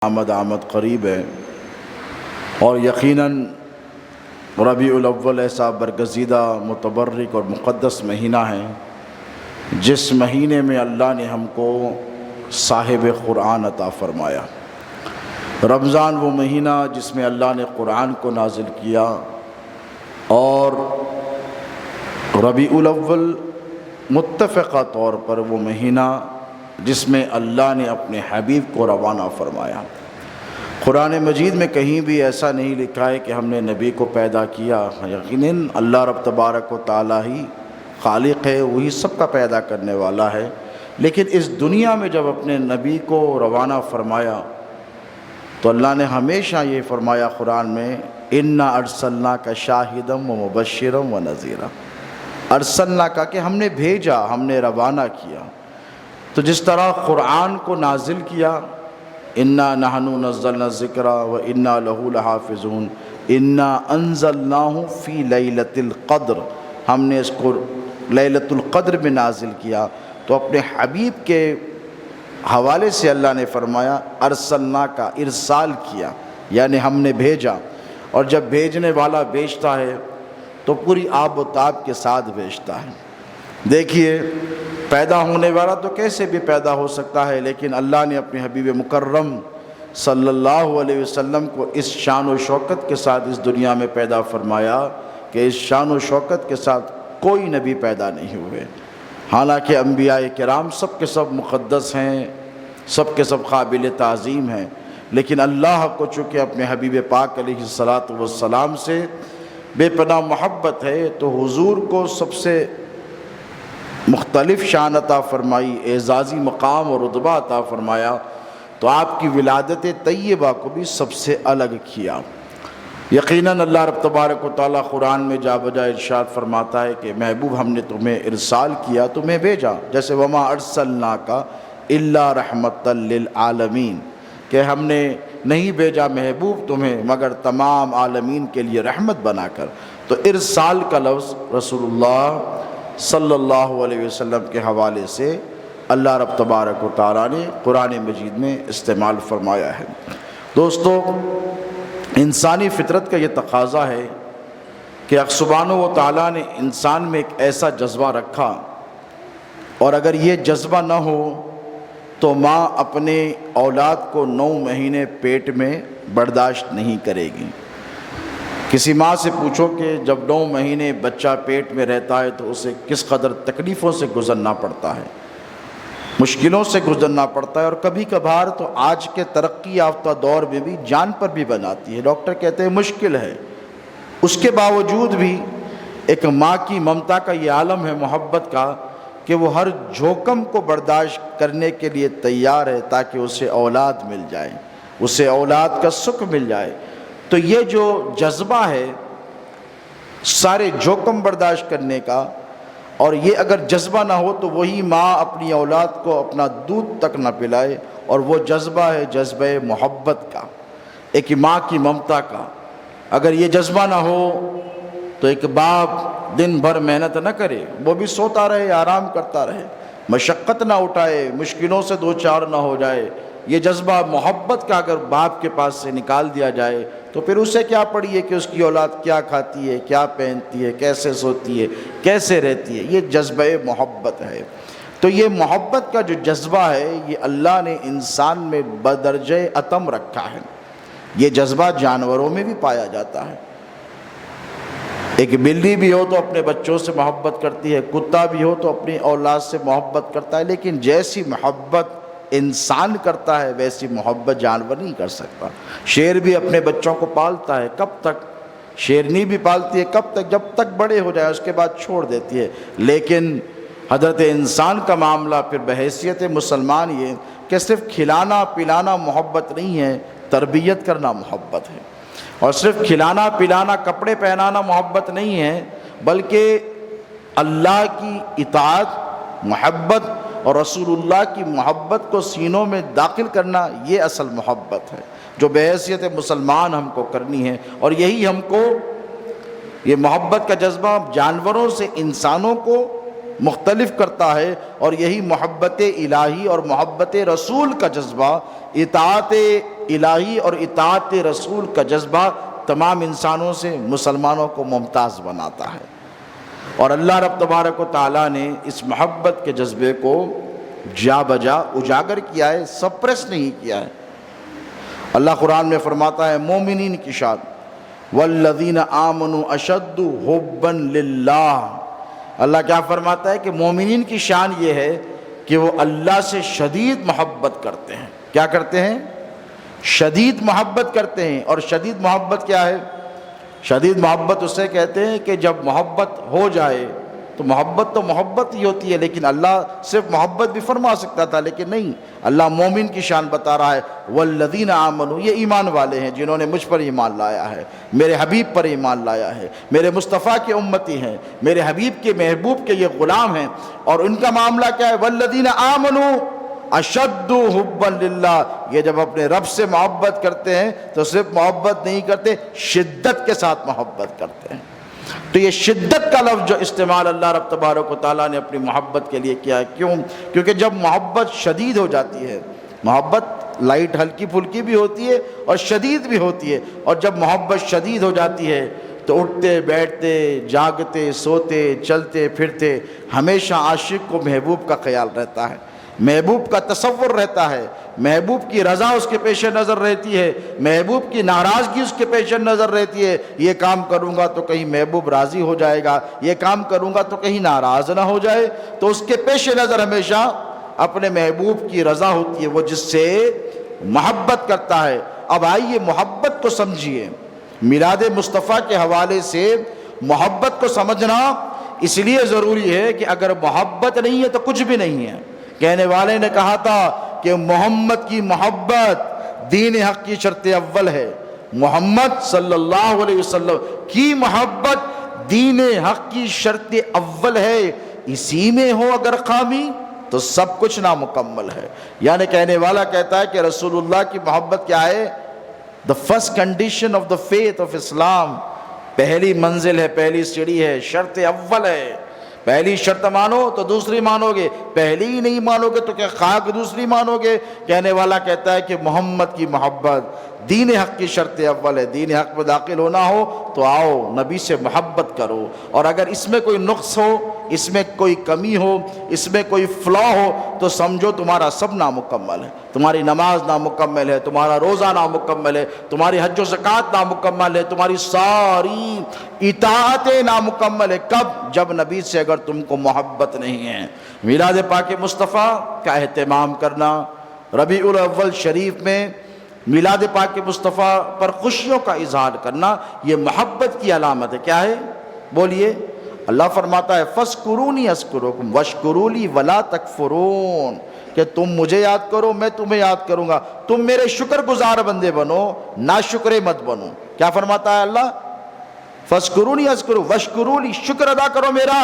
آمد قریب ہے اور یقیناً ربیع الاول ایسا برگزیدہ متبرک اور مقدس مہینہ ہے جس مہینے میں اللہ نے ہم کو صاحب قرآن عطا فرمایا۔ رمضان وہ مہینہ جس میں اللہ نے قرآن کو نازل کیا، اور ربیع الاول متفقہ طور پر وہ مہینہ جس میں اللہ نے اپنے حبیب کو روانہ فرمایا۔ قرآن مجید میں کہیں بھی ایسا نہیں لکھا ہے کہ ہم نے نبی کو پیدا کیا۔ یقیناً اللہ رب تبارک و تعالیٰ ہی خالق ہے، وہی سب کا پیدا کرنے والا ہے، لیکن اس دنیا میں جب اپنے نبی کو روانہ فرمایا تو اللہ نے ہمیشہ یہ فرمایا قرآن میں، اِنَّا أَرْسَلْنَاكَ شَاهِدًا وَمُبَشِّرًا وَنَذِيرًا۔ ارسلنا کا کہ ہم نے بھیجا، ہم نے روانہ کیا۔ تو جس طرح قرآن کو نازل کیا، اِنَّا نَحْنُ نَزَّلْنَا الذِّكْرَ وَإِنَّا لَهُ لَحَافِظُونَ، اِنَّا أَنزَلْنَاهُ فِي لَيْلَةِ الْقَدْرِ، ہم نے اس کو لیلۃ القدر میں نازل کیا۔ تو اپنے حبیب کے حوالے سے اللہ نے فرمایا ارسلنا کا، ارسال کیا یعنی ہم نے بھیجا، اور جب بھیجنے والا بھیجتا ہے تو پوری آب و تاب کے ساتھ بھیجتا ہے۔ دیکھیے، پیدا ہونے والا تو کیسے بھی پیدا ہو سکتا ہے، لیکن اللہ نے اپنے حبیب مکرم صلی اللہ علیہ وسلم کو اس شان و شوکت کے ساتھ اس دنیا میں پیدا فرمایا کہ اس شان و شوکت کے ساتھ کوئی نبی پیدا نہیں ہوئے۔ حالانکہ انبیاء کرام سب کے سب مقدس ہیں، سب کے سب قابل تعظیم ہیں، لیکن اللہ کو چونکہ اپنے حبیب پاک علیہ الصلاۃ والسلام سے بے پناہ محبت ہے تو حضور کو سب سے مختلف شان عطا فرمائی، اعزازی مقام اور رتبہ عطا فرمایا، تو آپ کی ولادت طیبہ کو بھی سب سے الگ کیا۔ یقیناً اللہ رب تبارک و تعالیٰ قرآن میں جا بجا ارشاد فرماتا ہے کہ محبوب ہم نے تمہیں ارسال کیا، تمہیں بھیجا، جیسے وما ارسلناک الا رحمۃ للعالمین، کہ ہم نے نہیں بھیجا محبوب تمہیں مگر تمام عالمین کے لیے رحمت بنا کر۔ تو ارسال کا لفظ رسول اللہ صلی اللہ علیہ وسلم کے حوالے سے اللہ رب تبارک و تعالیٰ نے قرآن مجید میں استعمال فرمایا ہے۔ دوستو، انسانی فطرت کا یہ تقاضا ہے کہ حق سبحانہ و تعالیٰ نے انسان میں ایک ایسا جذبہ رکھا، اور اگر یہ جذبہ نہ ہو تو ماں اپنے اولاد کو 9 مہینے پیٹ میں برداشت نہیں کرے گی۔ کسی ماں سے پوچھو کہ جب 9 مہینے بچہ پیٹ میں رہتا ہے تو اسے کس قدر تکلیفوں سے گزرنا پڑتا ہے، مشکلوں سے گزرنا پڑتا ہے، اور کبھی کبھار تو آج کے ترقی یافتہ دور میں بھی جان پر بھی بناتی ہے۔ ڈاکٹر کہتے ہیں مشکل ہے، اس کے باوجود بھی ایک ماں کی ممتا کا یہ عالم ہے محبت کا کہ وہ ہر جھوکم کو برداشت کرنے کے لیے تیار ہے تاکہ اسے اولاد مل جائے، اسے اولاد کا سکھ مل جائے۔ تو یہ جو جذبہ ہے سارے جھوکم برداشت کرنے کا، اور یہ اگر جذبہ نہ ہو تو وہی ماں اپنی اولاد کو اپنا دودھ تک نہ پلائے، اور وہ جذبہ ہے جذبہ محبت کا، ایک ماں کی ممتا کا۔ اگر یہ جذبہ نہ ہو تو ایک باپ دن بھر محنت نہ کرے، وہ بھی سوتا رہے، آرام کرتا رہے، مشقت نہ اٹھائے، مشکلوں سے دو چار نہ ہو جائے، یہ جذبہ محبت کا اگر باپ کے پاس سے نکال دیا جائے تو پھر اسے کیا پڑی ہے کہ اس کی اولاد کیا کھاتی ہے، کیا پہنتی ہے، کیسے سوتی ہے، کیسے رہتی ہے۔ یہ جذبہ محبت ہے۔ تو یہ محبت کا جو جذبہ ہے یہ اللہ نے انسان میں بدرجہ اتم رکھا ہے۔ یہ جذبہ جانوروں میں بھی پایا جاتا ہے۔ ایک بلی بھی ہو تو اپنے بچوں سے محبت کرتی ہے، کتا بھی ہو تو اپنی اولاد سے محبت کرتا ہے، لیکن جیسی محبت انسان کرتا ہے ویسی محبت جانور نہیں کر سکتا۔ شیر بھی اپنے بچوں کو پالتا ہے، کب تک؟ شیرنی بھی پالتی ہے، کب تک؟ جب تک بڑے ہو جائے، اس کے بعد چھوڑ دیتی ہے۔ لیکن حضرت انسان کا معاملہ پھر بحیثیت مسلمان یہ کہ صرف کھلانا پلانا محبت نہیں ہے، تربیت کرنا محبت ہے۔ اور صرف کھلانا پلانا کپڑے پہنانا محبت نہیں ہے، بلکہ اللہ کی اطاعت محبت اور رسول اللہ کی محبت کو سینوں میں داخل کرنا، یہ اصل محبت ہے جو بحیثیت مسلمان ہم کو کرنی ہے۔ اور یہی ہم کو یہ محبت کا جذبہ جانوروں سے انسانوں کو مختلف کرتا ہے، اور یہی محبت الہی اور محبت رسول کا جذبہ اطاعت الہی اور اطاعت رسول کا جذبہ تمام انسانوں سے مسلمانوں کو ممتاز بناتا ہے، اور اللہ رب تبارک و تعالیٰ نے اس محبت کے جذبے کو جا بجا اجاگر کیا ہے، سپریس نہیں کیا ہے۔ اللہ قرآن میں فرماتا ہے مومنین کی شان، والذین آمنوا اشد حبا للہ۔ اللہ کیا فرماتا ہے کہ مومنین کی شان یہ ہے کہ وہ اللہ سے شدید محبت کرتے ہیں۔ کیا کرتے ہیں؟ شدید محبت کرتے ہیں۔ اور شدید محبت کیا ہے؟ شدید محبت اسے کہتے ہیں کہ جب محبت ہو جائے تو محبت ہی ہوتی ہے، لیکن اللہ صرف محبت بھی فرما سکتا تھا، لیکن نہیں، اللہ مومن کی شان بتا رہا ہے، والذین آمنوا، یہ ایمان والے ہیں جنہوں نے مجھ پر ایمان لایا ہے، میرے حبیب پر ایمان لایا ہے، میرے مصطفیٰ کے امتی ہیں، میرے حبیب کے محبوب کے یہ غلام ہیں، اور ان کا معاملہ کیا ہے؟ والذین آمنوا اشد حبا للہ، یہ جب اپنے رب سے محبت کرتے ہیں تو صرف محبت نہیں کرتے، شدت کے ساتھ محبت کرتے ہیں۔ تو یہ شدت کا لفظ جو استعمال اللہ رب تبارک و تعالیٰ نے اپنی محبت کے لیے کیا ہے، کیوں؟ کیونکہ جب محبت شدید ہو جاتی ہے، محبت لائٹ ہلکی پھلکی بھی ہوتی ہے اور شدید بھی ہوتی ہے، اور جب محبت شدید ہو جاتی ہے تو اٹھتے بیٹھتے جاگتے سوتے چلتے پھرتے ہمیشہ عاشق کو محبوب کا خیال رہتا ہے، محبوب کا تصور رہتا ہے، محبوب کی رضا اس کے پیش نظر رہتی ہے، محبوب کی ناراضگی اس کے پیش نظر رہتی ہے۔ یہ کام کروں گا تو کہیں محبوب راضی ہو جائے گا، یہ کام کروں گا تو کہیں ناراض نہ ہو جائے، تو اس کے پیش نظر ہمیشہ اپنے محبوب کی رضا ہوتی ہے، وہ جس سے محبت کرتا ہے۔ اب آئیے محبت کو سمجھیے، میلاد مصطفیٰ کے حوالے سے محبت کو سمجھنا اس لیے ضروری ہے کہ اگر محبت نہیں ہے تو کچھ بھی نہیں ہے۔ کہنے والے نے کہا تھا کہ محمد کی محبت دین حق کی شرط اول ہے، محمد صلی اللہ علیہ وسلم کی محبت دین حق کی شرط اول ہے، اسی میں ہو اگر خامی تو سب کچھ نامکمل ہے۔ یعنی کہنے والا کہتا ہے کہ رسول اللہ کی محبت کیا ہے؟ the first condition of the faith of Islam، پہلی منزل ہے، پہلی سیڑھی ہے، شرط اول ہے۔ پہلی شرط مانو تو دوسری مانو گے، پہلی ہی نہیں مانو گے تو کیا خاک دوسری مانو گے؟ کہنے والا کہتا ہے کہ محمد کی محبت دین حق کی شرط اول ہے، دین حق میں داخل ہونا ہو تو آؤ نبی سے محبت کرو، اور اگر اس میں کوئی نقص ہو، اس میں کوئی کمی ہو، اس میں کوئی فلا ہو تو سمجھو تمہارا سب نامکمل ہے، تمہاری نماز نامکمل ہے، تمہارا روزہ نامکمل ہے، تمہاری حج و زکوٰۃ نامکمل ہے، تمہاری ساری اطاعتیں نامکمل ہے۔ کب؟ جب نبی سے اگر تم کو محبت نہیں ہے۔ میلاد پاک مصطفیٰ کا اہتمام کرنا، ربیع الاول شریف میں میلاد پاک مصطفیٰ پر خوشیوں کا اظہار کرنا، یہ محبت کی علامت ہے۔ کیا ہے؟ بولیے۔ اللہ فرماتا ہے فَاذْكُرُونِي أَذْكُرْكُمْ وَاشْكُرُوا لِي وَلَا تَكْفُرُونَ، کہ تم مجھے یاد کرو میں تمہیں یاد کروں گا، تم میرے شکر گزار بندے بنو، ناشکرے مت بنو۔ کیا فرماتا ہے اللہ؟ فَاذْكُرُونِي أَذْكُرْكُمْ وَاشْكُرُوا لِي، شکر ادا کرو میرا،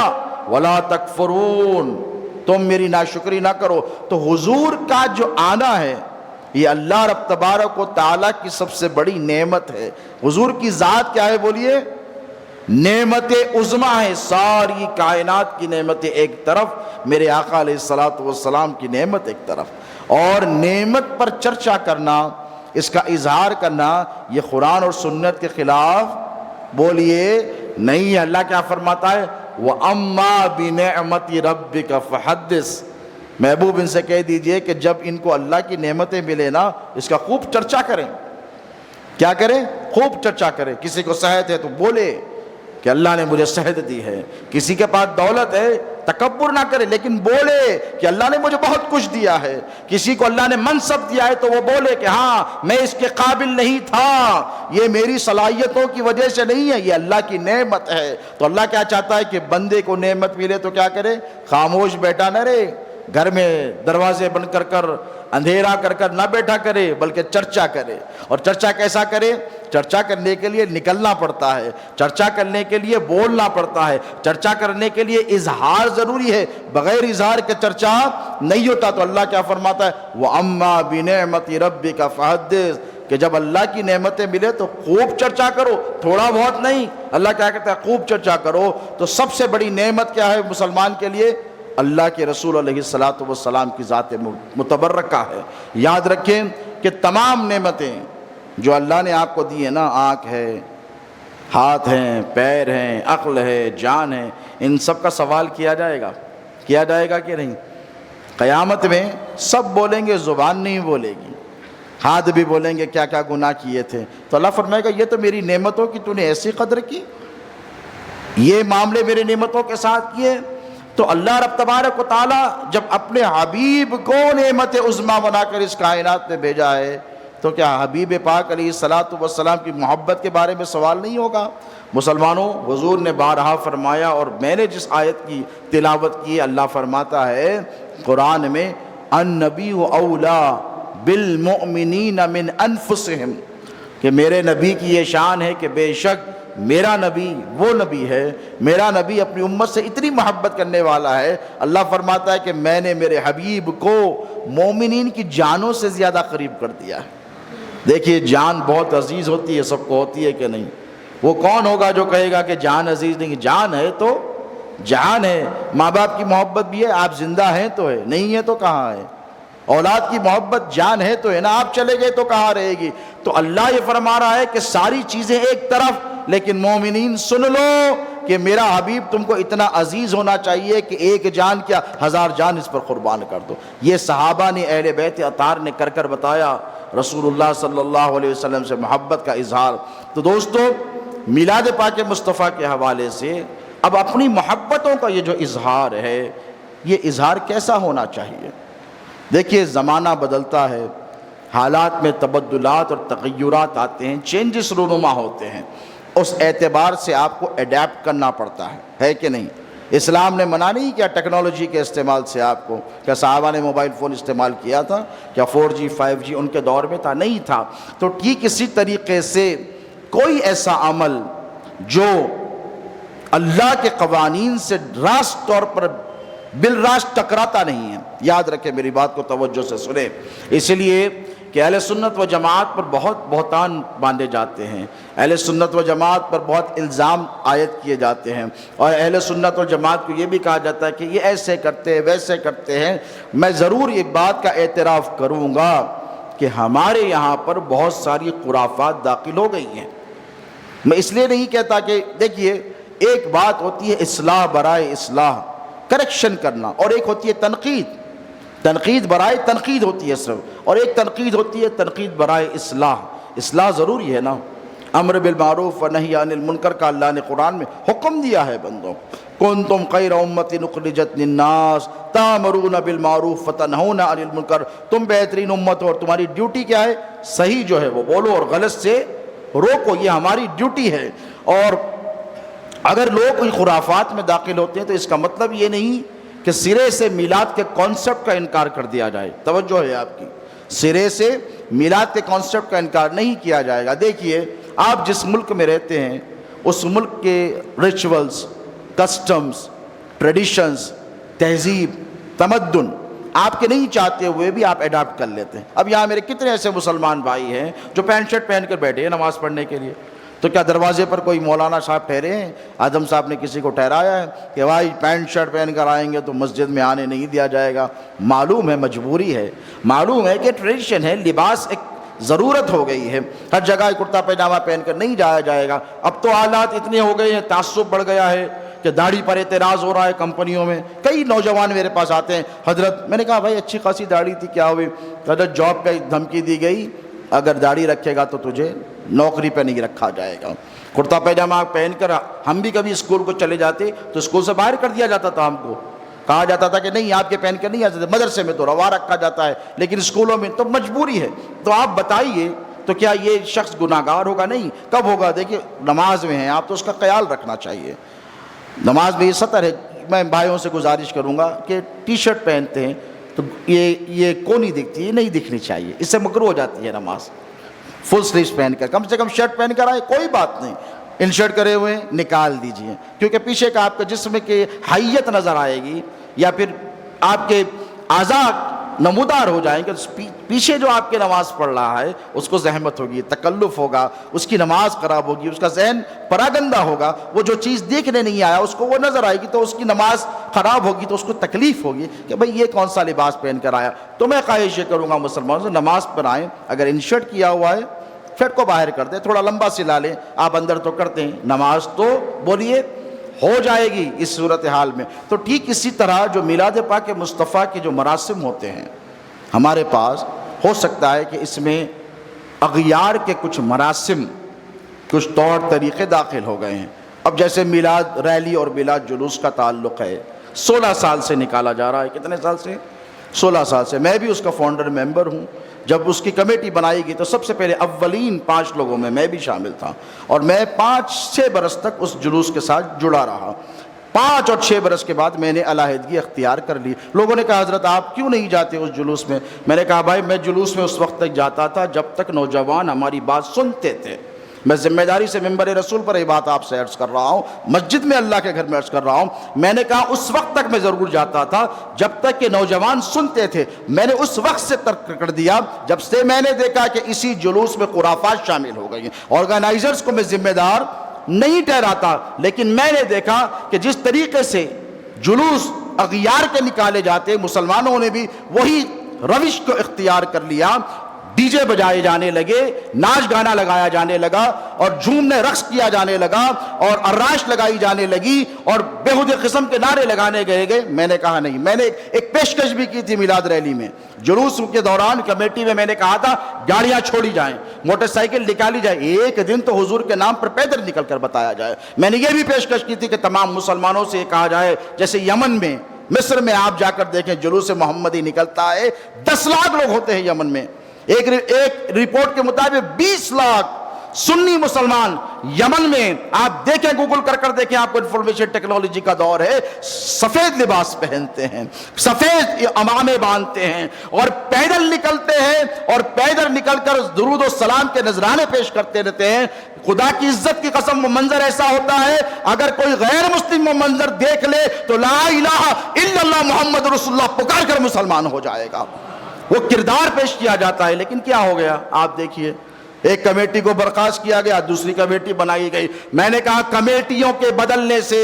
وَلَا تَكْفُرُونَ، تم میری ناشکری نہ کرو۔ تو حضور کا جو آنا ہے یہ اللہ رب تبارک و تعالیٰ کی سب سے بڑی نعمت ہے۔ حضور کی ذات کیا ہے بولیے؟ نعمت عظمیٰ ہے، ساری کائنات کی نعمتیں ایک طرف، میرے آقا علیہ الصلوۃ والسلام کی نعمت ایک طرف، اور نعمت پر چرچا کرنا، اس کا اظہار کرنا، یہ قرآن اور سنت کے خلاف بولیے نہیں ہے۔ اللہ کیا فرماتا ہے؟ وَأَمَّا بِنِعْمَةِ رَبِّكَ فَحَدِّثْ، محبوب ان سے کہہ دیجئے کہ جب ان کو اللہ کی نعمتیں ملے نا، اس کا خوب چرچا کریں۔ کیا کریں؟ خوب چرچا کریں۔ کسی کو صحت ہے تو بولے کہ اللہ نے مجھے صحت دی ہے، کسی کے پاس دولت ہے تکبر نہ کرے لیکن بولے کہ اللہ نے مجھے بہت کچھ دیا ہے، کسی کو اللہ نے منصب دیا ہے تو وہ بولے کہ ہاں میں اس کے قابل نہیں تھا، یہ میری صلاحیتوں کی وجہ سے نہیں ہے، یہ اللہ کی نعمت ہے۔ تو اللہ کیا چاہتا ہے کہ بندے کو نعمت ملے تو کیا کرے؟ خاموش بیٹھا نہ رہے، گھر میں دروازے بند کر کر اندھیرا کر کر نہ بیٹھا کرے، بلکہ چرچا کرے۔ اور چرچا کیسا کرے؟ چرچا کرنے کے لیے نکلنا پڑتا ہے، چرچا کرنے کے لیے بولنا پڑتا ہے، چرچا کرنے کے لیے اظہار ضروری ہے، بغیر اظہار کے چرچا نہیں ہوتا۔ تو اللہ کیا فرماتا ہے؟ وَأَمَّا بِنِعْمَةِ رَبِّكَ فَحَدِّثْ، کہ جب اللہ کی نعمتیں ملے تو خوب چرچا کرو، تھوڑا بہت نہیں۔ اللہ کیا کہتا ہے؟ خوب چرچا کرو۔ تو سب سے بڑی نعمت کیا ہے مسلمان کے لیے؟ اللہ کے رسول علیہ الصلوۃ والسلام کی ذات متبرکہ ہے۔ یاد رکھیں کہ کہ تمام نعمتیں جو اللہ نے آپ کو دی ہیں نا، آنکھ ہے، ہاتھ ہیں، پیر ہیں، عقل ہے، جان ہے، ان سب کا سوال کیا جائے گا کہ نہیں؟ قیامت میں سب بولیں گے، زبان نہیں بولے گی، ہاتھ بھی بولیں گے کیا کیا گناہ کیے تھے. تو اللہ فرمائے گا یہ تو میری نعمتوں کی تو نے ایسی قدر کی، یہ معاملے میرے نعمتوں کے ساتھ کیے. تو اللہ رب تبارک و تعالیٰ جب اپنے حبیب کو نعمت عظمیٰ بنا کر اس کائنات میں بھیجا ہے تو کیا حبیب پاک علیہ الصلاۃ والسلام کی محبت کے بارے میں سوال نہیں ہوگا؟ مسلمانوں، حضور نے بارہا فرمایا اور میں نے جس آیت کی تلاوت کی، اللہ فرماتا ہے قرآن میں النبی اولا بالمؤمنین من انفسہم، کہ میرے نبی کی یہ شان ہے کہ بے شک میرا نبی وہ نبی ہے، میرا نبی اپنی امت سے اتنی محبت کرنے والا ہے. اللہ فرماتا ہے کہ میں نے میرے حبیب کو مومنین کی جانوں سے زیادہ قریب کر دیا ہے. دیکھیے جان بہت عزیز ہوتی ہے، سب کو ہوتی ہے کہ نہیں؟ وہ کون ہوگا جو کہے گا کہ جان عزیز نہیں؟ جان ہے تو جان ہے. ماں باپ کی محبت بھی ہے، آپ زندہ ہیں تو ہے، نہیں ہے تو کہاں ہے؟ اولاد کی محبت جان ہے تو ہے نا، آپ چلے گئے تو کہاں رہے گی؟ تو اللہ یہ فرما رہا ہے کہ ساری چیزیں ایک طرف، لیکن مومنین سن لو کہ میرا حبیب تم کو اتنا عزیز ہونا چاہیے کہ ایک جان کیا 1000 جان اس پر قربان کر دو. یہ صحابہ نے، اہل بیت اطہار نے کر کر بتایا رسول اللہ صلی اللہ علیہ وسلم سے محبت کا اظہار. تو دوستو، میلاد پاک مصطفیٰ کے حوالے سے اب اپنی محبتوں کا یہ جو اظہار ہے، یہ اظہار کیسا ہونا چاہیے؟ دیکھیے زمانہ بدلتا ہے، حالات میں تبدلات اور تغیرات آتے ہیں، چینجز رونما ہوتے ہیں، اس اعتبار سے آپ کو اڈیپٹ کرنا پڑتا ہے کہ نہیں؟ اسلام نے منع نہیں کیا ٹیکنالوجی کے استعمال سے. آپ کو کیا صحابہ نے موبائل فون استعمال کیا تھا؟ کیا 4G 5G ان کے دور میں تھا؟ نہیں تھا. تو ٹھیک اسی طریقے سے کوئی ایسا عمل جو اللہ کے قوانین سے راست طور پر بالراست ٹکراتا نہیں ہے، یاد رکھیں میری بات کو توجہ سے سنیں. اس لیے کہ اہل سنت و جماعت پر بہت بہتان باندھے جاتے ہیں، اہل سنت و جماعت پر بہت الزام عائد کیے جاتے ہیں، اور اہل سنت و جماعت کو یہ بھی کہا جاتا ہے کہ یہ ایسے کرتے ہیں ویسے کرتے ہیں. میں ضرور ایک بات کا اعتراف کروں گا کہ ہمارے یہاں پر بہت ساری خرافات داخل ہو گئی ہیں. میں اس لیے نہیں کہتا کہ دیکھیے ایک بات ہوتی ہے اصلاح برائے اصلاح، کریکشن کرنا، اور ایک ہوتی ہے تنقید برائے تنقید ہوتی ہے صرف، اور ایک تنقید ہوتی ہے تنقید برائے اصلاح. اصلاح ضروری ہے نا. امر بالمعروف و نہی عن المنکر کا اللہ نے قرآن میں حکم دیا ہے بندوں. کنتم خیر امۃ اخرجت للناس تأمرون بالمعروف وتنہون عن المنکر، تم بہترین امت ہو اور تمہاری ڈیوٹی کیا ہے؟ صحیح جو ہے وہ بولو اور غلط سے روکو، یہ ہماری ڈیوٹی ہے. اور اگر لوگ کوئی خرافات میں داخل ہوتے ہیں تو اس کا مطلب یہ نہیں کہ سرے سے میلاد کے کانسیپٹ کا انکار کر دیا جائے. توجہ ہے آپ کی، سرے سے میلاد کے کانسیپٹ کا انکار نہیں کیا جائے گا. دیکھیے آپ جس ملک میں رہتے ہیں اس ملک کے ریچولز، کسٹمز، ٹریڈیشنز، تہذیب، تمدن آپ کے نہیں چاہتے ہوئے بھی آپ اڈاپٹ کر لیتے ہیں. اب یہاں میرے کتنے ایسے مسلمان بھائی ہیں جو پینٹ شرٹ پہن کر بیٹھے ہیں نماز پڑھنے کے لیے. تو کیا دروازے پر کوئی مولانا صاحب ٹھہرے ہیں؟ اعظم صاحب نے کسی کو ٹھہرایا ہے کہ بھائی پینٹ شرٹ پہن کر آئیں گے تو مسجد میں آنے نہیں دیا جائے گا؟ معلوم ہے مجبوری ہے، معلوم ہے کہ ٹریڈیشن ہے، لباس ایک ضرورت ہو گئی ہے، ہر جگہ کرتا پیجامہ پہن کر نہیں جایا جائے گا. اب تو حالات اتنے ہو گئے ہیں، تعصب بڑھ گیا ہے کہ داڑھی پر اعتراض ہو رہا ہے کمپنیوں میں. کئی نوجوان میرے پاس آتے ہیں، حضرت میں نے کہا بھائی اچھی خاصی داڑھی تھی، کیا ہوئی؟ حضرت جاب پہ دھمکی دی گئی اگر داڑھی رکھے گا تو تجھے نوکری پہ نہیں رکھا جائے گا. کرتا پیجامہ پہن کر ہم بھی کبھی اسکول کو چلے جاتے تو اسکول سے باہر کر دیا جاتا تھا. ہم کو کہا جاتا تھا کہ نہیں آپ کے پہن کر نہیں آ سکتے. مدرسے میں تو روا رکھا جاتا ہے لیکن اسکولوں میں تو مجبوری ہے. تو آپ بتائیے تو کیا یہ شخص گناہ گار ہوگا؟ نہیں. کب ہوگا؟ دیکھیے نماز میں ہیں آپ تو اس کا خیال رکھنا چاہیے. نماز میں یہ سطر ہے. میں بھائیوں سے گزارش کروں گا کہ ٹی شرٹ پہنتے ہیں تو یہ کونی دکھتی ہے، نہیں دکھنی چاہیے، اس سے مکروہ ہو جاتی ہے نماز. فل سلیوز پہن کر، کم سے کم شرٹ پہن کر آئے کوئی بات نہیں. ان شرٹ کرے ہوئے نکال دیجئے کیونکہ پیچھے کا آپ کے جسم کی حیت نظر آئے گی یا پھر آپ کے اعضاء نمودار ہو جائیں گے. پیچھے جو آپ کی نماز پڑھ رہا ہے اس کو زحمت ہوگی, تکلف ہوگا, اس کی نماز خراب ہوگی, اس کا ذہن پراگندہ ہوگا, وہ جو چیز دیکھنے نہیں آیا اس کو وہ نظر آئے گی, تو اس کی نماز خراب ہوگی, تو اس کو تکلیف ہوگی کہ بھئی یہ کون سا لباس پہن کر آیا. تو میں خواہش یہ کروں گا مسلمانوں سے, نماز پر آئیں, اگر انشرٹ کیا ہوا ہے پھر کو باہر کر دیں, تھوڑا لمبا سلا لیں, آپ اندر تو کرتے ہیں, نماز تو بولیے ہو جائے گی اس صورتحال میں. تو ٹھیک اسی طرح جو میلاد پاک مصطفیٰ کے جو مراسم ہوتے ہیں ہمارے پاس, ہو سکتا ہے کہ اس میں اغیار کے کچھ مراسم, کچھ طور طریقے داخل ہو گئے ہیں. اب جیسے میلاد ریلی اور میلاد جلوس کا تعلق ہے, 16 سال سے نکالا جا رہا ہے. کتنے سال سے؟ 16 سال سے. میں بھی اس کا فاؤنڈر ممبر ہوں. جب اس کی کمیٹی بنائی گئی تو سب سے پہلے اولین 5 لوگوں میں بھی شامل تھا, اور میں 5-6 برس تک اس جلوس کے ساتھ جڑا رہا. 5 اور 6 برس کے بعد میں نے علیحدگی اختیار کر لی. لوگوں نے کہا حضرت آپ کیوں نہیں جاتے اس جلوس میں؟ میں نے کہا بھائی میں جلوس میں اس وقت تک جاتا تھا جب تک نوجوان ہماری بات سنتے تھے. میں ذمہ داری سے ممبر رسول پر یہ بات آپ سے عرض کر رہا ہوں, مسجد میں اللہ کے گھر میں عرض کر رہا ہوں. میں نے کہا اس وقت تک میں ضرور جاتا تھا جب تک کہ نوجوان سنتے تھے. میں نے اس وقت سے ترک کر دیا جب سے میں نے دیکھا کہ اسی جلوس میں خرافات شامل ہو گئی ہیں. آرگنائزرز کو میں ذمہ دار نہیں ٹھہراتا, لیکن میں نے دیکھا کہ جس طریقے سے جلوس اغیار کے نکالے جاتے, مسلمانوں نے بھی وہی روش کو اختیار کر لیا. ڈی جے بجائے جانے لگے, ناچ گانا لگایا جانے لگا, اور جھومنے رقص کیا جانے لگا, اور عراش لگائی جانے لگی, اور بےہودے قسم کے نعرے لگانے گئے. میں نے کہا نہیں. میں نے ایک پیشکش بھی کی تھی میلاد ریلی میں, جلوس کے دوران کمیٹی میں نے کہا تھا گاڑیاں چھوڑی جائیں, موٹر سائیکل نکالی جائے, ایک دن تو حضور کے نام پر پیدل نکل کر بتایا جائے. میں نے یہ بھی پیشکش کی تھی کہ تمام مسلمانوں سے یہ کہا جائے, جیسے یمن میں, مصر میں آپ جا کر دیکھیں جلوس محمدی نکلتا ہے, 10 لاکھ لوگ ہوتے ہیں یمن میں. ایک رپورٹ کے مطابق 20 لاکھ سنی مسلمان یمن میں. آپ دیکھیں, گوگل کر دیکھیں, آپ کو انفارمیشن ٹیکنالوجی کا دور ہے, سفید لباس پہنتے ہیں, سفید عمامے باندھتے ہیں, اور پیدل نکلتے ہیں, اور پیدل نکل کر درود و سلام کے نذرانے پیش کرتے رہتے ہیں. خدا کی عزت کی قسم وہ منظر ایسا ہوتا ہے, اگر کوئی غیر مسلم وہ منظر دیکھ لے تو لا الہ الا اللہ محمد رسول اللہ پکار کر مسلمان ہو جائے گا. وہ کردار پیش کیا جاتا ہے. لیکن کیا ہو گیا آپ دیکھیے, ایک کمیٹی کو برخاست کیا گیا, دوسری کمیٹی بنائی گئی. میں نے کہا کمیٹیوں کے بدلنے سے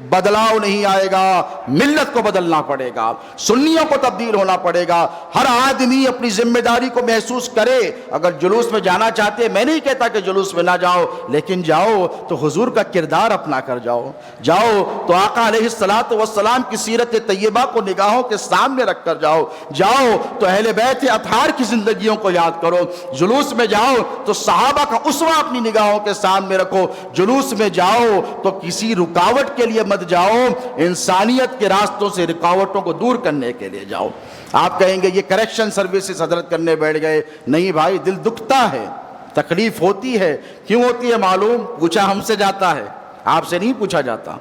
بدلاؤ نہیں آئے گا, ملت کو بدلنا پڑے گا, سنیوں کو تبدیل ہونا پڑے گا. ہر آدمی اپنی ذمہ داری کو محسوس کرے. اگر جلوس میں جانا چاہتے ہیں, میں نہیں کہتا کہ جلوس میں نہ جاؤ, لیکن جاؤ تو حضور کا کردار اپنا کر جاؤ. جاؤ تو آقا علیہ الصلوۃ والسلام کی سیرت طیبہ کو نگاہوں کے سامنے رکھ کر جاؤ. جاؤ تو اہل بیت اطہار کی زندگیوں کو یاد کرو. جلوس میں جاؤ تو صحابہ کا اسوہ اپنی نگاہوں کے سامنے رکھو. جلوس میں جاؤ تو کسی رکاوٹ کے لیے مت جاؤ, انسانیت کے راستوں سے رکاوٹوں کو دور کرنے کے لیے جاؤ. آپ کہیں گے یہ کریکشن سروسز حضرت کرنے بیٹھ گئے. نہیں بھائی, دل دکھتا ہے, تکلیف ہوتی ہے. کیوں ہوتی ہے معلوم؟ پوچھا ہم سے جاتا ہے, آپ سے نہیں پوچھا جاتا.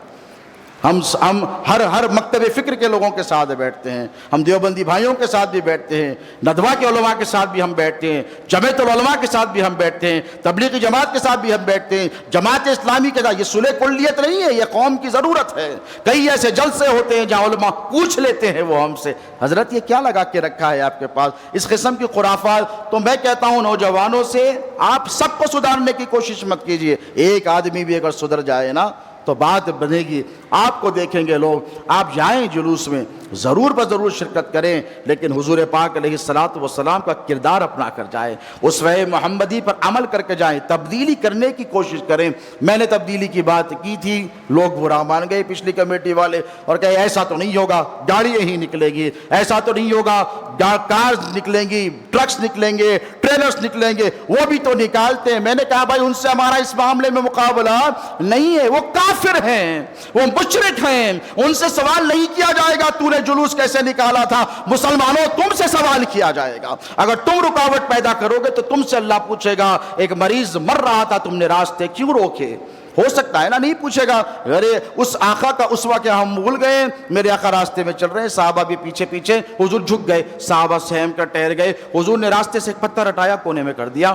ہم ہر مکتب فکر کے لوگوں کے ساتھ بیٹھتے ہیں, ہم دیوبندی بھائیوں کے ساتھ بھی بیٹھتے ہیں, ندوہ کے علماء کے ساتھ بھی ہم بیٹھتے ہیں, جمعیت العلماء کے ساتھ بھی ہم بیٹھتے ہیں, تبلیغی جماعت کے ساتھ بھی ہم بیٹھتے ہیں, جماعت اسلامی کے ساتھ. یہ صلح کلیت نہیں ہے, یہ قوم کی ضرورت ہے. کئی ایسے جلسے ہوتے ہیں جہاں علماء پوچھ لیتے ہیں وہ ہم سے, حضرت یہ کیا لگا کے رکھا ہے آپ کے پاس, اس قسم کی خرافات. تو میں کہتا ہوں نوجوانوں سے, آپ سب کو سدھارنے کی کوشش مت کیجیے. ایک آدمی بھی اگر سدھر جائے نا تو بات بنے گی. آپ کو دیکھیں گے لوگ, آپ جائیں جلوس میں, ضرور بضرور شرکت کریں, لیکن حضور پاک علیہ الصلوۃ والسلام کا کردار اپنا کر جائیں, اسوہ محمدی پر عمل کر کے جائیں, تبدیلی کرنے کی کوشش کریں. میں نے تبدیلی کی بات کی تھی, لوگ برا مان گئے پچھلی کمیٹی والے, اور کہے ایسا تو نہیں ہوگا, گاڑیاں ہی نکلے گی, ایسا تو نہیں ہوگا, کارز نکلیں گی, ٹرکس نکلیں گے, ٹریلرز نکلیں گے. وہ بھی تو نکالتے ہیں. میں نے کہا بھائی ان سے ہمارا اس معاملے میں مقابلہ نہیں ہے, وہ کافر ہیں, وہ مشرک ہیں, ان سے سوال نہیں کیا جائے گا تو نے جلوس کیسے نکالا تھا. مسلمانوں تم سے سوال کیا جائے گا. اگر تم رکاوٹ پیدا کرو گے تو تم سے اللہ پوچھے گا ایک مریض مر رہا تھا تم نے راستے کیوں روکے. ہو سکتا ہے نا نہیں پوچھے گا, ارے اس آقا کا اسوہ کیا ہم بھول گئے, میرے آقا راستے میں چل رہے ہیں, صحابہ بھی پیچھے پیچھے, حضور جھک گئے, صحابہ سہم کر ٹھہر گئے, حضور نے راستے سے ایک پتھر ہٹایا, کونے میں کر دیا,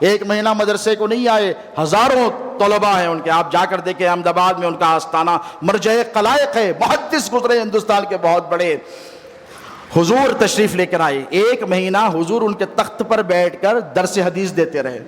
ایک مہینہ مدرسے کو نہیں آئے، ہزاروں طلباء ہیں ان کے، آپ جا کر دیکھیں احمد آباد میں ان کا آستانہ مرجع قلائق ہے، محدث گزرے ہندوستان کے بہت بڑے، حضور تشریف لے کر آئے، ایک مہینہ حضور ان کے تخت پر بیٹھ کر درس حدیث دیتے رہے۔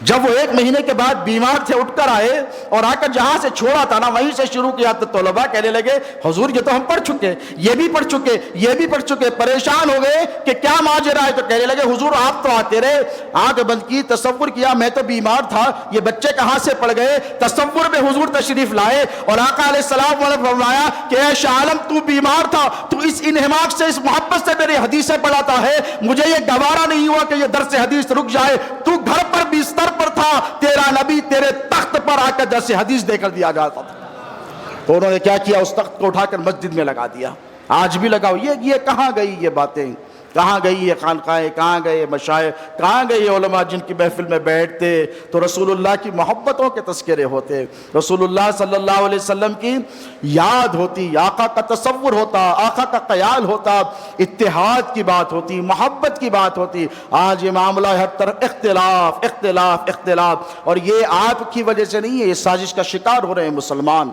جب وہ ایک مہینے کے بعد بیمار تھے اٹھ کر آئے اور آ کر جہاں سے چھوڑا تھا نا وہیں سے شروع کیا، تو طلباء کہنے لگے حضور یہ تو ہم پڑھ چکے، یہ بھی پڑھ چکے، یہ بھی پڑھ چکے، پریشان ہو گئے کہ کیا ماجرا ہے، تو کہنے لگے حضور آپ تو آتے رہے، آنکھ بند کی، تصور کیا میں تو بیمار تھا، یہ بچے کہاں سے پڑھ گئے، تصور میں حضور تشریف لائے اور آقا علیہ السلام نے فرمایا کہ اے شاہ عالم تو بیمار تھا، تو اس انہماک سے اس محبت سے میری حدیثیں پڑھاتا ہے، مجھے یہ گوارا نہیں ہوا کہ یہ درس حدیث رک جائے، تو گھر پر بستر پر تھا، تیرا نبی تیرے تخت پر آ کر درس حدیث دے کر دیا جاتا تھا۔ تو انہوں نے کیا کیا، اس تخت کو اٹھا کر مسجد میں لگا دیا، آج بھی لگاؤ۔ یہ کہاں گئی یہ باتیں، کہاں گئی یہ خانقاہیں، کہاں گئے مشائخ، کہاں گئے یہ علماء جن کی محفل میں بیٹھتے تو رسول اللہ کی محبتوں کے تذکرے ہوتے، رسول اللہ صلی اللہ علیہ وسلم کی یاد ہوتی، آقا کا تصور ہوتا، آقا کا خیال ہوتا، اتحاد کی بات ہوتی، محبت کی بات ہوتی۔ آج یہ معاملہ ہر طرف اختلاف اختلاف اختلاف، اور یہ آپ کی وجہ سے نہیں ہے، یہ سازش کا شکار ہو رہے ہیں مسلمان۔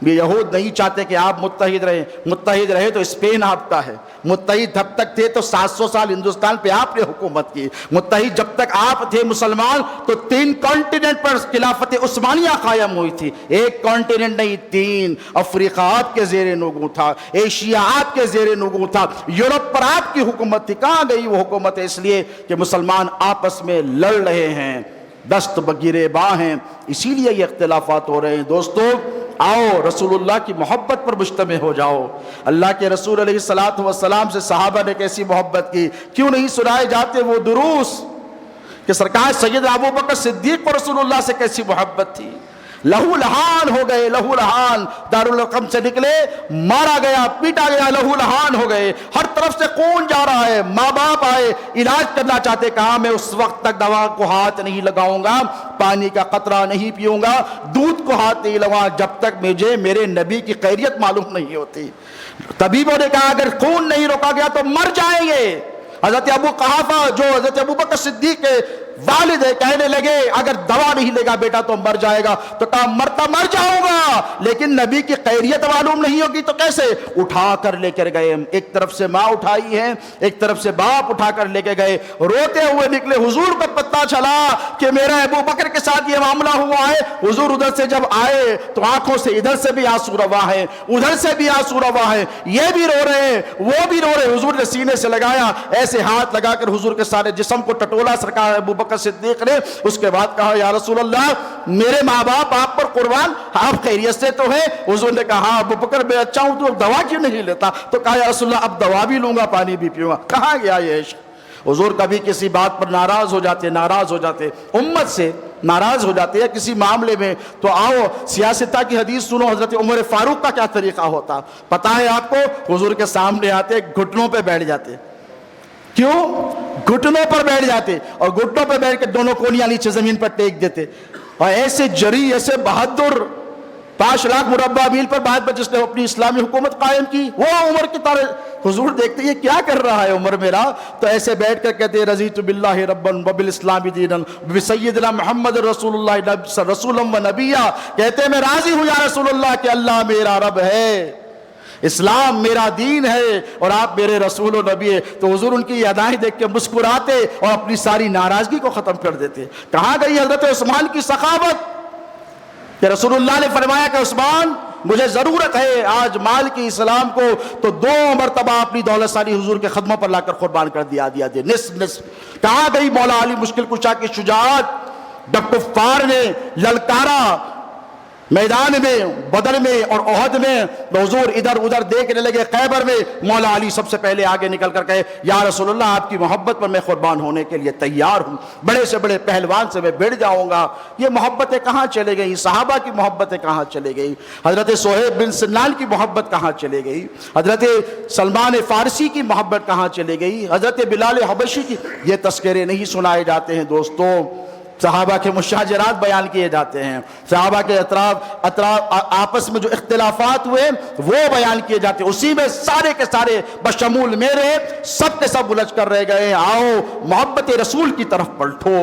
یہ یہود نہیں چاہتے کہ آپ متحد رہیں، متحد رہے تو اسپین آپ کا ہے، متحد جب تک تھے تو 700 سال ہندوستان پہ آپ نے حکومت کی، متحد جب تک آپ تھے مسلمان تو 3 کانٹیننٹ پر خلافت عثمانیہ قائم ہوئی تھی، ایک کانٹیننٹ نہیں 3، افریقہ آپ کے زیر نگوں تھا، ایشیا آپ کے زیر نگوں تھا، یورپ پر آپ کی حکومت تھی، کہاں گئی وہ حکومت؟ اس لیے کہ مسلمان آپس میں لڑ رہے ہیں، دست بگیرے باں ہیں، اسی لیے یہ اختلافات ہو رہے ہیں۔ دوستو آؤ رسول اللہ کی محبت پر مجتمع ہو جاؤ۔ اللہ کے رسول علیہ السلام سے صحابہ نے کیسی محبت کی، کیوں نہیں سنائے جاتے وہ دروس کہ سرکار سیدنا ابوبکر صدیق کو رسول اللہ سے کیسی محبت تھی، لہو لہان ہو گئے، لہو لہان، دارالارقم سے نکلے، مارا گیا، پیٹا گیا، لہو لہان ہو گئے، ہر طرف سے خون جا رہا ہے، ماں باپ آئے علاج کرنا چاہتے، کہا میں اس وقت تک دوا کو ہاتھ نہیں لگاؤں گا، پانی کا قطرہ نہیں پیوں گا، دودھ کو ہاتھ نہیں لگاؤں گا جب تک مجھے میرے نبی کی خیریت معلوم نہیں ہوتی۔ طبیبوں نے کہا اگر خون نہیں روکا گیا تو مر جائیں گے۔ حضرت ابو قحافہ جو حضرت ابوبکر صدیق کے والد ہے کہنے لگے اگر دوا نہیں لے گا بیٹا تو مر جائے گا، تو کہا مرتا مر جاؤں گا لیکن نبی کی خیریت معلوم نہیں ہوگی تو کیسے؟ اٹھا کر لے کر گئے، ایک طرف سے ماں اٹھائی ہے، ایک طرف سے باپ اٹھا کر لے کے گئے، روتے ہوئے نکلے۔ حضور کو پتہ چلا کہ میرا ابو بکر کے ساتھ یہ معاملہ ہوا ہے، حضور ادھر سے جب آئے تو آنکھوں سے ادھر سے بھی آنسو روا ہے، ادھر سے بھی آنسو روا ہے، یہ بھی رو رہے ہیں وہ بھی رو رہے ہیں۔ حضور نے سینے سے لگایا، ایسے ہاتھ لگا کر حضور کے سارے جسم کو ٹٹولا سرکار ابو بکر صدیق نے، اس کے بعد کہا یا رسول اللہ میرے ماں باپ آپ پر قربان، آپ خیریت سے تو ہیں؟ حضور نے کہا ہاں ابو بکر میں اچھا ہوں، تو اب دوا کیوں نہیں لیتا؟ تو کہا یا رسول اللہ اب دوا بھی لوں گا پانی بھی پیوں گا۔ کہاں گیا یہ عشق؟ حضور کبھی کسی بات پر ناراض ہو جاتے امت سے ناراض ہو جاتے ہیں کسی معاملے میں، تو آؤ سیاستہ کی حدیث سنو، حضرت عمر فاروق کا کیا طریقہ ہوتا پتہ ہے آپ کو؟ حضور کے سامنے آتے گھٹنوں پہ بیٹھ جاتے، کیوں؟ گھٹنوں پر بیٹھ جاتے اور گھٹنوں پر بیٹھ کے دونوں کونیاں نیچے زمین پر ٹیک دیتے، اور ایسے جری ایسے بہادر 5 لاکھ مربع میل پر بعد میں جس نے اپنی اسلامی حکومت قائم کی، وہ عمر کی طرح حضور دیکھتے یہ کیا کر رہا ہے عمر میرا، تو ایسے بیٹھ کر کہتے رضیت باللہ ربا وبالاسلام دینا بسیدنا محمد رسول اللہ رسولا و نبیا، کہتے میں راضی ہوں یا رسول اللہ کہ اللہ میرا رب ہے، اسلام میرا دین ہے اور آپ میرے رسول و نبی ہے۔ تو حضور ان کی یہ ادائیں دیکھ کے مسکراتے اور اپنی ساری ناراضگی کو ختم کر دیتے۔ کہاں گئی حضرت عثمان کی سخاوت کہ رسول اللہ نے فرمایا کہ عثمان مجھے ضرورت ہے آج مال کی اسلام کو، تو 2 مرتبہ اپنی دولت ساری حضور کے خدموں پر لا کر قربان کر دیا نصف۔ کہاں گئی مولا علی مشکل کشا کی شجاعت؟ جب کفار نے للکارا میدان میں بدر میں اور احد میں، تو حضور ادھر ادھر دیکھنے لگے، خیبر میں مولا علی سب سے پہلے آگے نکل کر کہے یا رسول اللہ آپ کی محبت پر میں قربان ہونے کے لیے تیار ہوں، بڑے سے بڑے پہلوان سے میں بھڑ جاؤں گا۔ یہ محبتیں کہاں چلے گئی؟ صحابہ کی محبتیں کہاں چلے گئی؟ حضرت صہیب بن سنان کی محبت کہاں چلے گئی؟ حضرت سلمان فارسی کی محبت کہاں چلے گئی؟ حضرت بلال حبشی کی؟ یہ تذکرے نہیں سنائے جاتے ہیں دوستوں۔ صحابہ کے مشاجرات بیان کیے جاتے ہیں، صحابہ کے اطراف آپس میں جو اختلافات ہوئے وہ بیان کیے جاتے ہیں، اسی میں سارے کے سارے بشمول میرے سب کے سب الجھ کر رہ گئے۔ آؤ محبت رسول کی طرف پلٹو،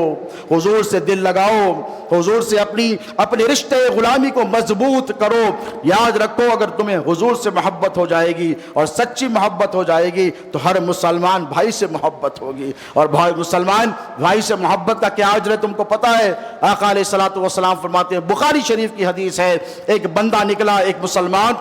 حضور سے دل لگاؤ، حضور سے اپنے رشتے غلامی کو مضبوط کرو۔ یاد رکھو اگر تمہیں حضور سے محبت ہو جائے گی اور سچی محبت ہو جائے گی تو ہر مسلمان بھائی سے محبت ہوگی، اور مسلمان بھائی سے محبت کا کیا اجر ہے تم کو پتا ہے؟ آقا علیہ الصلوۃ والسلام فرماتے ہیں، بخاری شریف کی حدیث ہے، ایک بندہ نکلا، ایک مسلمان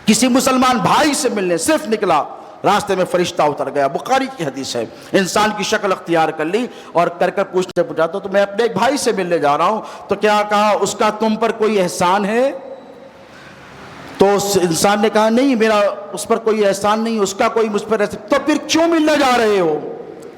کسی مسلمان بھائی سے ملنے صرف نکلا، راستے میں فرشتہ اتر گیا، بخاری کی حدیث ہے، انسان کی شکل اختیار کر لی اور کر پوچھا تو میں اپنے ایک بھائی سے ملنے جا رہا ہوں، تو کیا کہا اس کا تم پر کوئی احسان ہے؟ تو اس انسان نے کہا نہیں، میرا اس پر کوئی احسان نہیں، اس کا کوئی مجھ پر احسان۔ تو پھر کیوں ملنے جا رہے ہو؟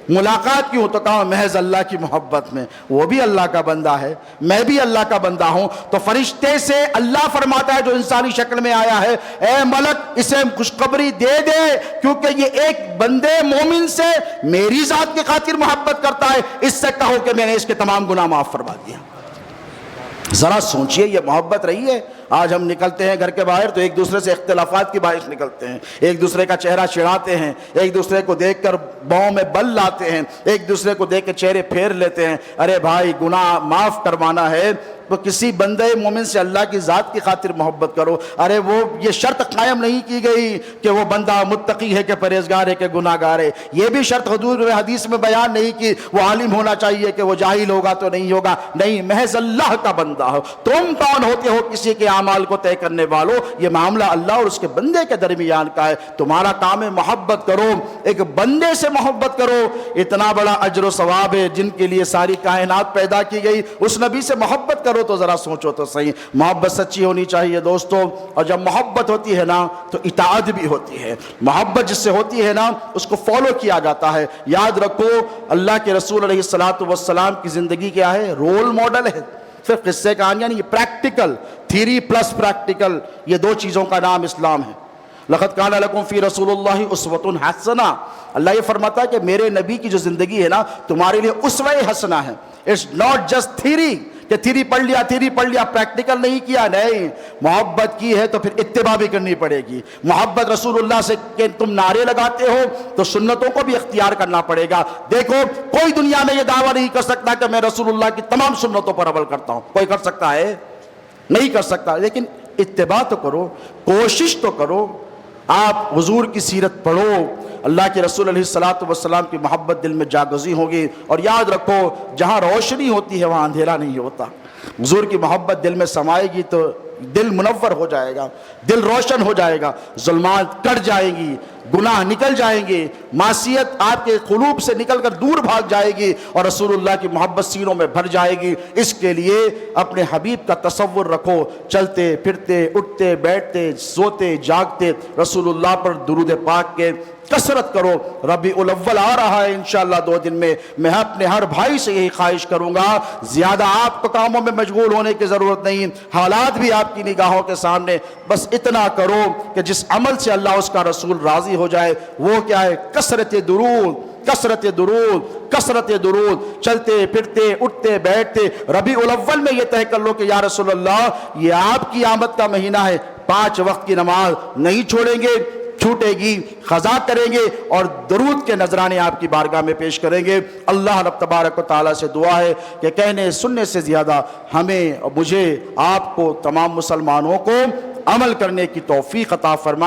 ملاقات کیوں؟ تو کہا محض اللہ کی محبت میں، وہ بھی اللہ کا بندہ ہے، میں بھی اللہ کا بندہ ہوں۔ تو فرشتے سے اللہ فرماتا ہے جو انسانی شکل میں آیا ہے، اے ملک اسے خوشخبری دے دے، کیونکہ یہ ایک بندے مومن سے میری ذات کی خاطر محبت کرتا ہے، اس سے کہو کہ میں نے اس کے تمام گناہ معاف فرما دیا۔ ذرا سوچئے یہ محبت رہی ہے؟ آج ہم نکلتے ہیں گھر کے باہر تو ایک دوسرے سے اختلافات کی باعث نکلتے ہیں، ایک دوسرے کا چہرہ چڑھاتے ہیں، ایک دوسرے کو دیکھ کر باؤں میں بل لاتے ہیں، ایک دوسرے کو دیکھ کے چہرے پھیر لیتے ہیں۔ ارے بھائی گناہ معاف کروانا ہے تو کسی بندے مومن سے اللہ کی ذات کی خاطر محبت کرو۔ ارے وہ یہ شرط قائم نہیں کی گئی کہ وہ بندہ متقی ہے کہ پرہیزگار ہے کہ گناہگار ہے، یہ بھی شرط حضور نے حدیث میں بیان نہیں کی وہ عالم ہونا چاہیے کہ وہ جاہل ہوگا تو نہیں ہوگا، نہیں، محض اللہ کا بندہ ہو۔ تم کون ہوتے ہو کسی کے اعمال کو طے کرنے والوں؟ یہ معاملہ اللہ اور اس کے بندے کے درمیان کا ہے، تمہارا کام ہے محبت کرو، ایک بندے سے محبت کرو۔ اتنا بڑا اجر و ثواب ہے جن کے لیے ساری کائنات پیدا کی گئی، اس نبی سے محبت کرو تو ذرا سوچو تو صحیح۔ محبت سچی ہونی چاہیے دوستو، اور جب محبت ہوتی ہے نا تو اطاعت بھی ہوتی ہے، محبت جس سے ہوتی ہے نا اس کو فالو کیا جاتا ہے۔ یاد رکھو اللہ کے رسول علیہ الصلوۃ والسلام کی زندگی کیا ہے؟ رول ماڈل ہے، صرف قصے کہانیاں نہیں، یہ پریکٹیکل، تھیری پلس پریکٹیکل، یہ دو چیزوں کا نام اسلام ہے۔ لقد کان لکم فی رسول اللہ اسوۃ حسنہ، اللہ یہ فرماتا ہے کہ میرے نبی کی جو زندگی ہے نا تمہارے لیے اسوہ حسنہ ہے۔ اٹس ناٹ جسٹ تھیری کہ تھیری پڑھ لیا پریکٹیکل نہیں کیا، نہیں، محبت کی ہے تو پھر اتباع بھی کرنی پڑے گی۔ محبت رسول اللہ سے کہ تم نعرے لگاتے ہو تو سنتوں کو بھی اختیار کرنا پڑے گا۔ دیکھو کوئی دنیا میں یہ دعویٰ نہیں کر سکتا کہ میں رسول اللہ کی تمام سنتوں پر عمل کرتا ہوں، کوئی کر سکتا ہے؟ نہیں کر سکتا، لیکن اتباع تو کرو، کوشش تو کرو۔ آپ حضور کی سیرت پڑھو، اللہ کے رسول علیہ الصلوۃ والسلام کی محبت دل میں جاگزی ہوگی، اور یاد رکھو جہاں روشنی ہوتی ہے وہاں اندھیرا نہیں ہوتا۔ حضور کی محبت دل میں سمائے گی تو دل منور ہو جائے گا، دل روشن ہو جائے گا، ظلمات کٹ جائیں گی، گناہ نکل جائیں گے، معصیت آپ کے قلوب سے نکل کر دور بھاگ جائے گی، اور رسول اللہ کی محبت سینوں میں بھر جائے گی۔ اس کے لیے اپنے حبیب کا تصور رکھو، چلتے پھرتے اٹھتے بیٹھتے سوتے جاگتے رسول اللہ پر درود پاک کے کثرت کرو۔ ربیع الاول آ رہا ہے انشاءاللہ 2 دن میں اپنے ہر بھائی سے یہی خواہش کروں گا، زیادہ آپ کو کاموں میں مشغول ہونے کی ضرورت نہیں، حالات بھی آپ کی نگاہوں کے سامنے، بس اتنا کرو کہ جس عمل سے اللہ اس کا رسول راضی ہو جائے وہ کیا ہے؟ کثرت درود، کثرت درود، کثرت درود، چلتے پھرتے اٹھتے بیٹھتے ربیع الاول میں یہ طے کر لو کہ یا رسول اللہ یہ آپ کی آمد کا مہینہ ہے، 5 وقت کی نماز نہیں چھوڑیں گے، چھوٹے گی، قضا کریں گے، اور درود کے نذرانے آپ کی بارگاہ میں پیش کریں گے۔ اللہ رب تبارک و تعالیٰ سے دعا ہے کہ کہنے سننے سے زیادہ ہمیں، مجھے، آپ کو، تمام مسلمانوں کو عمل کرنے کی توفیق عطا فرمائے۔